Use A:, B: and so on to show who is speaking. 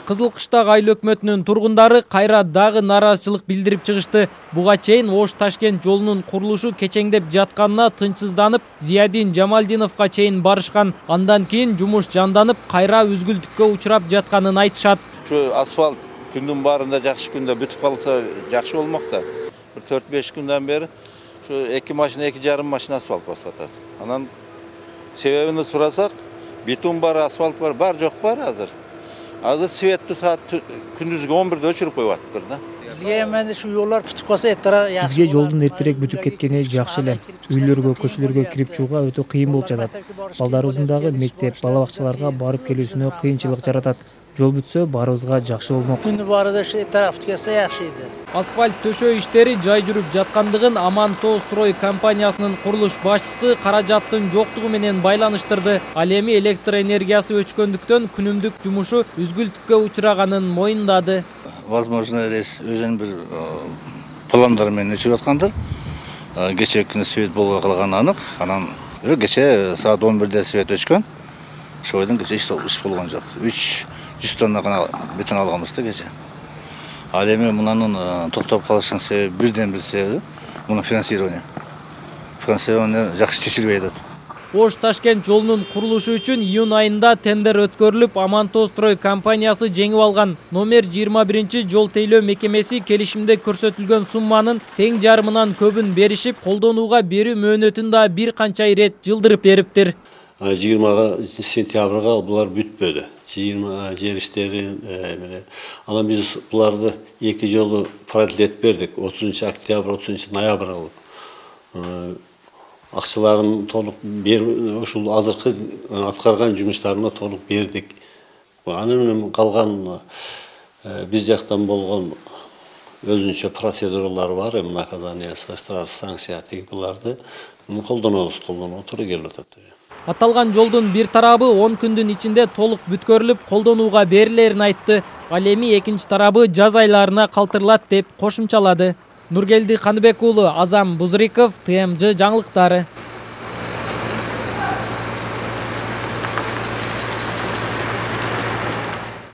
A: Кызыл Кыштак айыл өкмөтүнүн тургундары кайра дагы нааразычылык билдирип чыгышты. Буга чейин Ош-Ташкент жолунун курулушу кечеңдеп жатканына тынчсызданып, Зиядин Жамалдиновго чейин барышкан. Андан кийин жумуш жанданып, кайра үзгүлтүккө учурап жатканын айтышат.
B: Şu asfalt gündün barında жақшы күндө бүтүп калса жақшы болмакта. Bir 4-5 günden beri şu 2 машина, 2,5 машина asfalt басып атат. Анан себебini сұрасақ, бетон бар, асфальт бар, бар жоқ бар азыр. Азыр светті saat күндүзгү 11'de өчүрүп коюп атыптыр да.
C: Бизге эми şu yollar бүтүп калса эттара жакшы.
D: Бизге жолдун эртерээк бүтүп кеткени жакшы эле. Үйлөргө, көчөлөргө кирип чыгууга өтө кыйын болуп жатат. Балдарыбыздын дагы мектеп, бала бакчаларга барып келүүсүнө кыйынчылык жаратат. Жол бүтсө барыбызга жакшы болмок.
C: Күндү барыда şu тарап бүтүп кетсе жакшы эди.
A: Асфальт төшөө иштери жай жүрүп жаткандыгын Амантоо строй компаниясынын курулуш башчысы каражаттын жоктугу менен байланыштырды. Ал эми электр энергиясы өчкөндүктөн күнүмдүк жумушу үзгүлтүккө учураганын моюндады.
B: Возможно, өзүнүн бир пландар менен өчүп аткандыр. Кечээ күнү свет болбой калганы анык. Анан кечээ saat 11'de свет өчкөн. Ошойдон кечээ иш болгон жок. 300 тонна гана бетон алганбыз да кечээ. Ал эми мунанын токтоп калышынын себеби бирден бир себеби муну финансирование. Финансирование жакшы чечилбей атат.
A: Ош-Ташкент жолунун курулушу үчүн июнь айында тендер өткөрүлүп, Амантоо строй компаниясы жеңип алган. Номер 21 жол тейлөө мекемеси келишимде көрсөтүлгөн сумманын тең жарымынан көбүн беришип, колдонууга берүү мөөнөтүн да бир канча ирет жылдырып бериптир.
E: 20 сентябрга булар бүтпөдү. 20 жер иштерин менен. Анан биз буларды 2 жолу параллелдеп бердик. 30 октябрь, 30 ноябрь кылып. Акчаларын толук ушул азыркы аткарган жумуштарына толук бердик. Анын менен калган биз жактан болгон өзүнчө процедуралар бар, наказание, штраф, санкция буларды колдонобуз, туура келип атат.
A: Аталган жолдун бир тарабы 10 күндүн ичинде толук бүткөрүлүп, колдонууга берилерин айтты. Ал эми экинчи тарабы жаз айларына калтырылат деп кошумчалады. Нургелди Каныбек уулу, Азам Бузриков, ТМЖ жаңылыктары.